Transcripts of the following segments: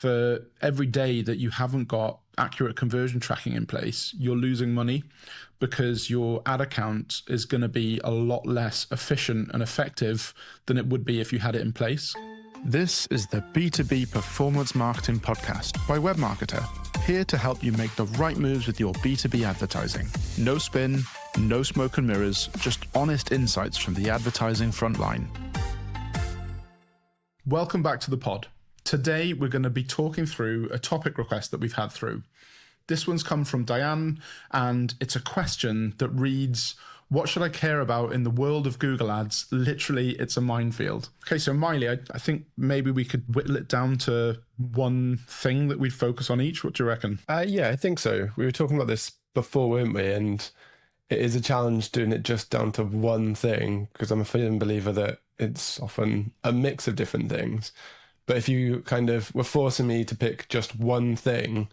For every day that you haven't got accurate conversion tracking in place, you're losing money because your ad account is going to be a lot less efficient and effective than it would be if you had it in place. This is the B2B Performance Marketing Podcast by Webmarketer, here to help you make the right moves with your B2B advertising. No spin, no smoke and mirrors, just honest insights from the advertising frontline. Welcome back to the pod. Today, we're going to be talking through a topic request that we've had through. This one's come from Diane, and it's a question that reads, what should I care about in the world of Google Ads? Literally, it's a minefield. Okay, so Miley, I think maybe we could whittle it down to one thing that we'd focus on each. What do you reckon? Yeah, I think so. We were talking about this before, weren't we? And it is a challenge doing it just down to one thing, because I'm a firm believer that it's often a mix of different things. But if you kind of were forcing me to pick just one thing,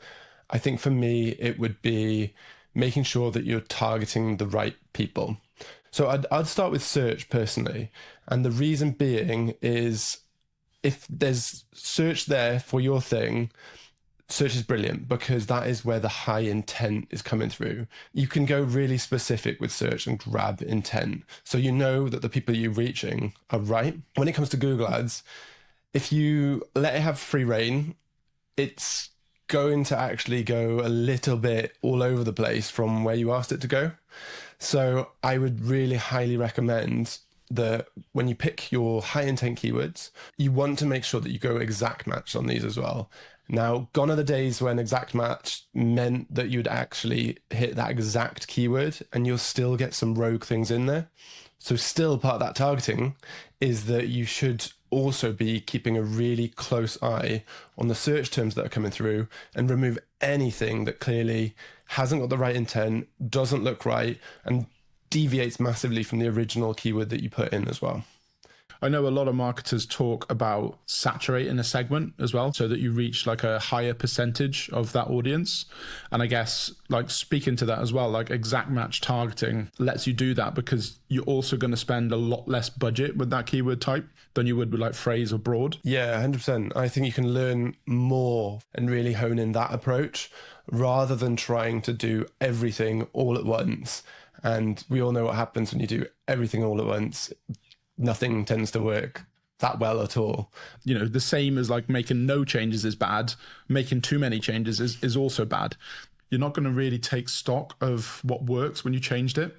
I think for me, it would be making sure that you're targeting the right people. So I'd start with search personally. And the reason being is if there's search there for your thing, search is brilliant because that is where the high intent is coming through. You can go really specific with search and grab intent. So you know that the people you're reaching are right. When it comes to Google Ads, if you let it have free reign, it's going to actually go a little bit all over the place from where you asked it to go. So I would really highly recommend that when you pick your high intent keywords, you want to make sure that you go exact match on these as well. Now, gone are the days when exact match meant that you'd actually hit that exact keyword and you'll still get some rogue things in there. So still part of that targeting is that you should also be keeping a really close eye on the search terms that are coming through and remove anything that clearly hasn't got the right intent, doesn't look right, and deviates massively from the original keyword that you put in as well. I know a lot of marketers talk about saturating a segment as well, so that you reach like a higher percentage of that audience. And I guess like speaking to that as well, like exact match targeting lets you do that because you're also going to spend a lot less budget with that keyword type than you would with like phrase or broad. Yeah, 100%. I think you can learn more and really hone in that approach rather than trying to do everything all at once. And we all know what happens when you do everything all at once. Nothing tends to work that well at all. You know, the same as like making no changes is bad. Making too many changes is also bad. You're not going to really take stock of what works when you changed it.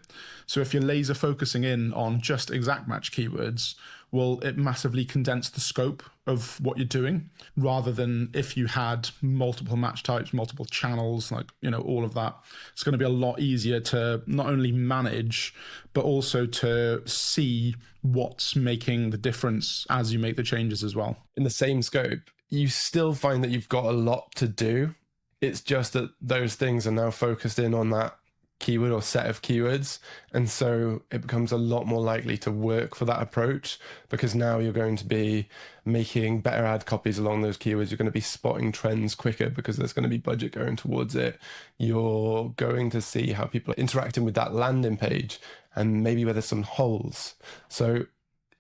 So if you're laser focusing in on just exact match keywords, well, it massively condensed the scope of what you're doing rather than if you had multiple match types, multiple channels, like, you know, all of that. It's going to be a lot easier to not only manage, but also to see what's making the difference as you make the changes as well. In the same scope, you still find that you've got a lot to do. It's just that those things are now focused in on that keyword or set of keywords. And so it becomes a lot more likely to work for that approach because now you're going to be making better ad copies along those keywords. You're going to be spotting trends quicker because there's going to be budget going towards it. You're going to see how people are interacting with that landing page and maybe where there's some holes. So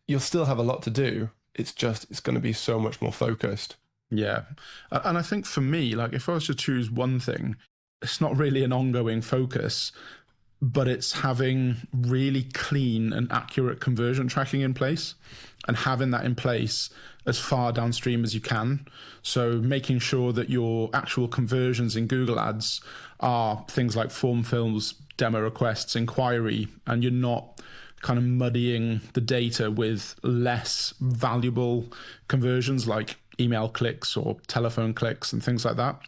you'll still have a lot to do. It's going to be so much more focused. Yeah. And I think for me, like if I was to choose one thing, it's not really an ongoing focus, but it's having really clean and accurate conversion tracking in place and having that in place as far downstream as you can. So making sure that your actual conversions in Google Ads are things like form fills, demo requests, inquiry, and you're not kind of muddying the data with less valuable conversions like email clicks or telephone clicks and things like that.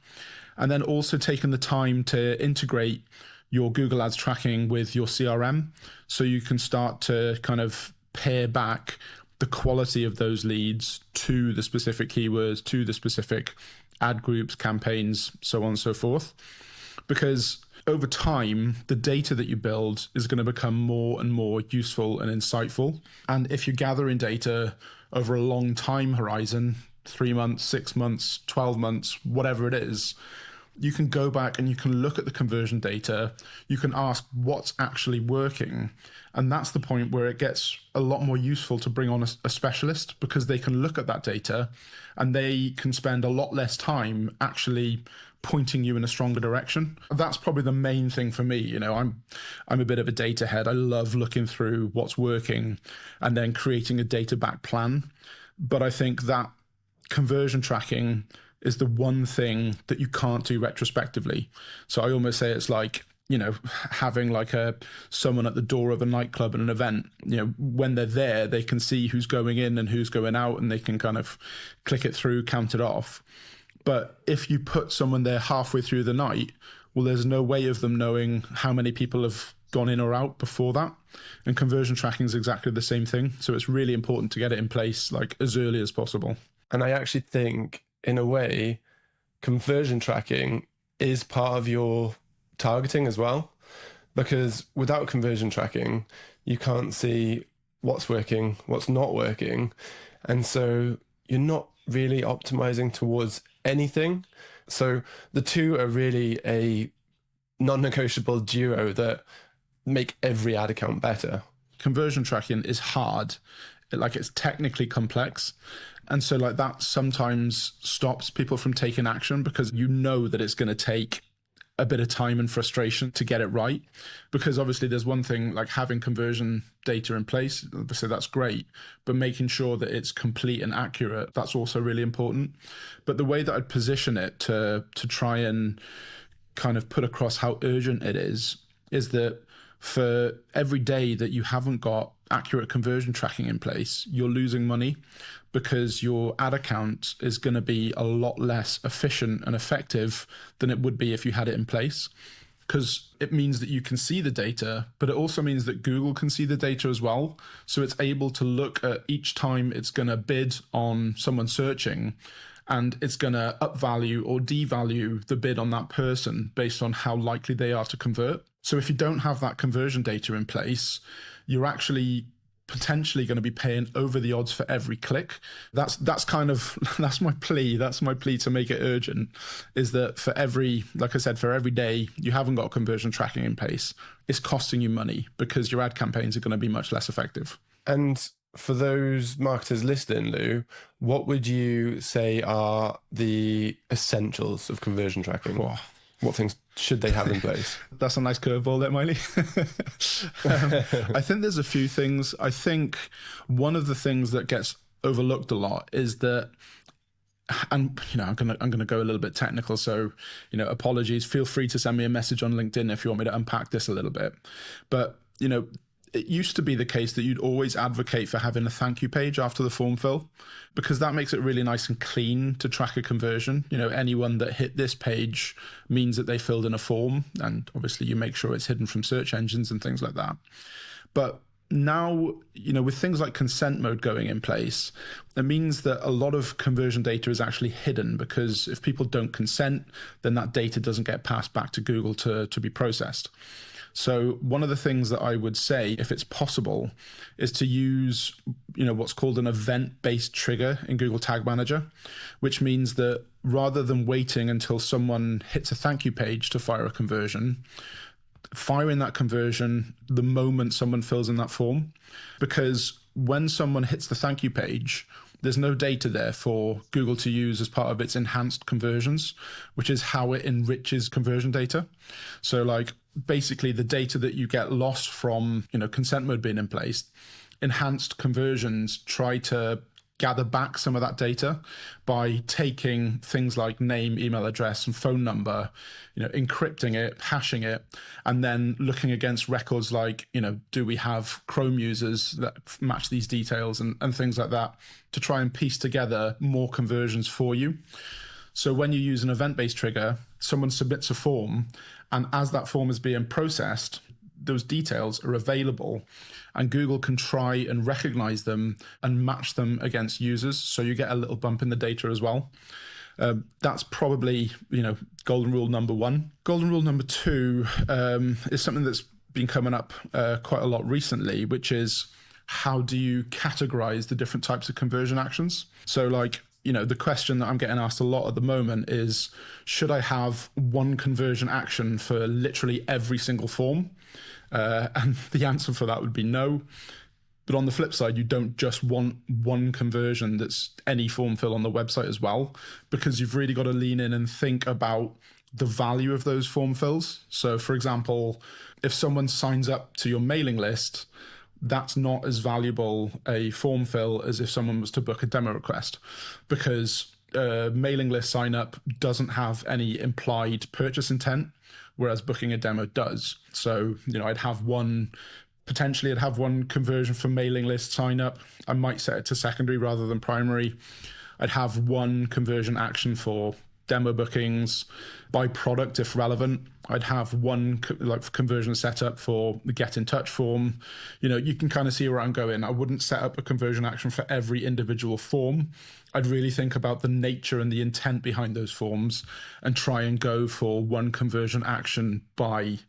And then also taking the time to integrate your Google Ads tracking with your CRM so you can start to kind of pare back the quality of those leads to the specific keywords, to the specific ad groups, campaigns, so on and so forth. Because over time, the data that you build is going to become more and more useful and insightful. And if you're gathering data over a long time horizon, 3 months, 6 months, 12 months, whatever it is, you can go back and you can look at the conversion data. You can ask what's actually working. And that's the point where it gets a lot more useful to bring on a specialist, because they can look at that data and they can spend a lot less time actually pointing you in a stronger direction. That's probably the main thing for me. You know, I'm a bit of a data head. I love looking through what's working and then creating a data back plan. But I think that conversion tracking is the one thing that you can't do retrospectively. So I almost say it's like, you know, having like someone at the door of a nightclub at an event. You know, when they're there, they can see who's going in and who's going out, and they can kind of click it through, count it off. But if you put someone there halfway through the night, well, there's no way of them knowing how many people have gone in or out before that. And conversion tracking is exactly the same thing. So it's really important to get it in place like as early as possible. And I actually think, in a way, conversion tracking is part of your targeting as well. Because without conversion tracking, you can't see what's working, what's not working. And so you're not really optimizing towards anything. So the two are really a non-negotiable duo that make every ad account better. Conversion tracking is hard. It's technically complex. And so like that sometimes stops people from taking action, because you know that it's going to take a bit of time and frustration to get it right. Because obviously there's one thing like having conversion data in place, so that's great, but making sure that it's complete and accurate, that's also really important. But the way that I'd position it to try and kind of put across how urgent it is that for every day that you haven't got accurate conversion tracking in place, you're losing money, because your ad account is going to be a lot less efficient and effective than it would be if you had it in place. Because it means that you can see the data, but it also means that Google can see the data as well. So it's able to look at each time it's going to bid on someone searching, and it's going to upvalue or devalue the bid on that person based on how likely they are to convert. So if you don't have that conversion data in place, you're actually potentially going to be paying over the odds for every click. That's my plea. That's my plea to make it urgent, is that for every, like I said, for every day you haven't got conversion tracking in place, it's costing you money, because your ad campaigns are going to be much less effective. And for those marketers listening, Lou, what would you say are the essentials of conversion tracking? Whoa. What things should they have in place? That's a nice curveball there, Miley. I think there's a few things. I think one of the things that gets overlooked a lot is that, and you know, I'm gonna go a little bit technical, so you know, apologies. Feel free to send me a message on LinkedIn if you want me to unpack this a little bit. But you know, it used to be the case that you'd always advocate for having a thank you page after the form fill, because that makes it really nice and clean to track a conversion. You know, anyone that hit this page means that they filled in a form, and obviously you make sure it's hidden from search engines and things like that. But now, you know, with things like consent mode going in place, it means that a lot of conversion data is actually hidden, because if people don't consent, then that data doesn't get passed back to Google to be processed. So one of the things that I would say, if it's possible, is to use, you know, what's called an event-based trigger in Google Tag Manager, which means that rather than waiting until someone hits a thank you page to fire a conversion, firing that conversion the moment someone fills in that form. Because when someone hits the thank you page, there's no data there for Google to use as part of its enhanced conversions, which is how it enriches conversion data. So like basically the data that you get lost from, you know, consent mode being in place, enhanced conversions try to gather back some of that data by taking things like name, email address, and phone number, you know, encrypting it, hashing it, and then looking against records like, you know, do we have Chrome users that match these details and things like that, to try and piece together more conversions for you. So when you use an event-based trigger, someone submits a form, and as that form is being processed, those details are available, and Google can try and recognize them and match them against users. So you get a little bump in the data as well. That's probably, you know, golden rule number one. Golden rule number two is something that's been coming up quite a lot recently, which is how do you categorize the different types of conversion actions? So like the question that I'm getting asked a lot at the moment is, should I have one conversion action for literally every single form? And the answer for that would be no. But on the flip side, you don't just want one conversion that's any form fill on the website as well, because you've really got to lean in and think about the value of those form fills. So, for example, if someone signs up to your mailing list, that's not as valuable a form fill as if someone was to book a demo request, because mailing list sign up doesn't have any implied purchase intent, whereas booking a demo does. So, I'd have one conversion for mailing list sign up. I might set it to secondary rather than primary. I'd have one conversion action for demo bookings. By product, if relevant, I'd have one conversion set up for the get in touch form. You can kind of see where I'm going. I wouldn't set up a conversion action for every individual form. I'd really think about the nature and the intent behind those forms and try and go for one conversion action by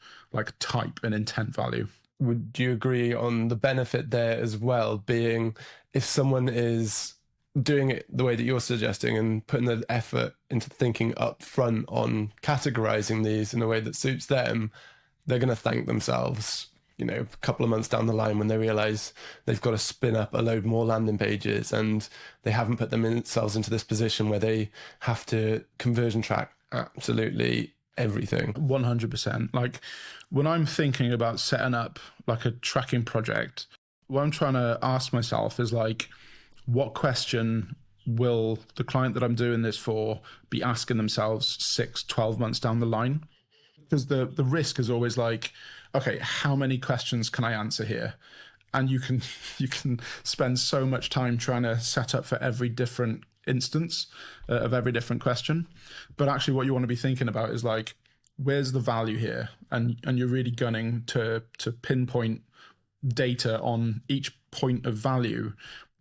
type and intent value. Would you agree on the benefit there as well, being if someone is doing it the way that you're suggesting and putting the effort into thinking up front on categorizing these in a way that suits them, they're going to thank themselves, a couple of months down the line when they realize they've got to spin up a load more landing pages and they haven't put themselves into this position where they have to conversion track absolutely everything. 100%. When I'm thinking about setting up a tracking project, what I'm trying to ask myself is what question will the client that I'm doing this for be asking themselves 6-12 months down the line? Because the risk is always okay, how many questions can I answer here? And you can spend so much time trying to set up for every different instance of every different question. But actually what you want to be thinking about is where's the value here? And you're really gunning to pinpoint data on each point of value.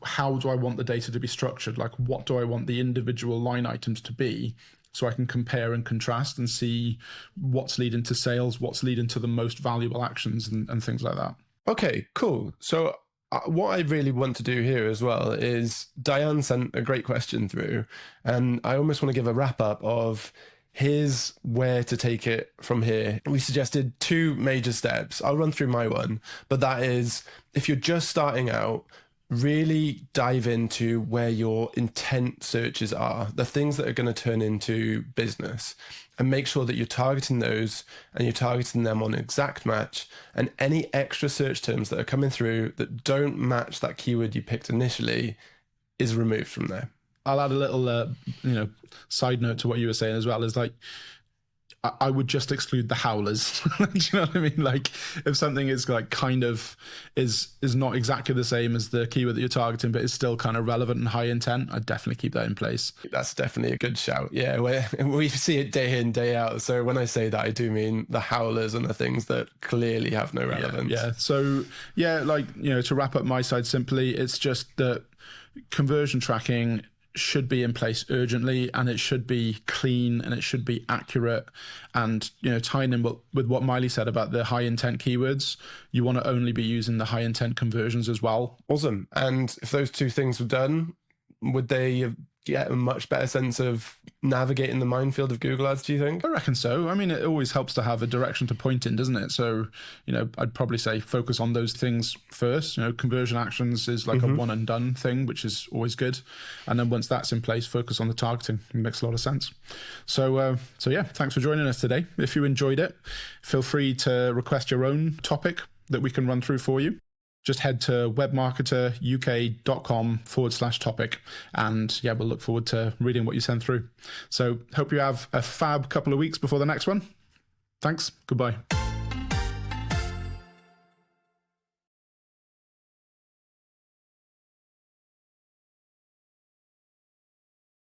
How do I want the data to be structured? What do I want the individual line items to be, so I can compare and contrast and see what's leading to sales, what's leading to the most valuable actions and things like that. Okay, cool. So what I really want to do here as well is Diane sent a great question through, and I almost want to give a wrap up of here's where to take it from here. We suggested 2 major steps. I'll run through my one, but that is, if you're just starting out, really dive into where your intent searches are, the things that are going to turn into business, and make sure that you're targeting those and you're targeting them on exact match, and any extra search terms that are coming through that don't match that keyword you picked initially is removed from there. I'll add a little side note to what you were saying as well, is I would just exclude the howlers. Do you know what I mean? If something is is not exactly the same as the keyword that you're targeting, but is still kind of relevant and high intent, I'd definitely keep that in place. That's definitely a good shout. Yeah, we see it day in, day out. So when I say that, I do mean the howlers and the things that clearly have no relevance. Yeah. So to wrap up my side simply, it's just that conversion tracking should be in place urgently, and it should be clean, and it should be accurate. And tying in with what Miley said about the high intent keywords, you want to only be using the high intent conversions as well. Awesome. And if those 2 things were done, would they get a much better sense of navigating the minefield of Google Ads, do you think? I reckon so. I mean, it always helps to have a direction to point in, doesn't it? So, I'd probably say focus on those things first. Conversion actions is a one and done thing, which is always good. And then once that's in place, focus on the targeting. It makes a lot of sense. So yeah, thanks for joining us today. If you enjoyed it, feel free to request your own topic that we can run through for you. Just head to webmarketeruk.com/topic. And yeah, we'll look forward to reading what you send through. So hope you have a fab couple of weeks before the next one. Thanks. Goodbye.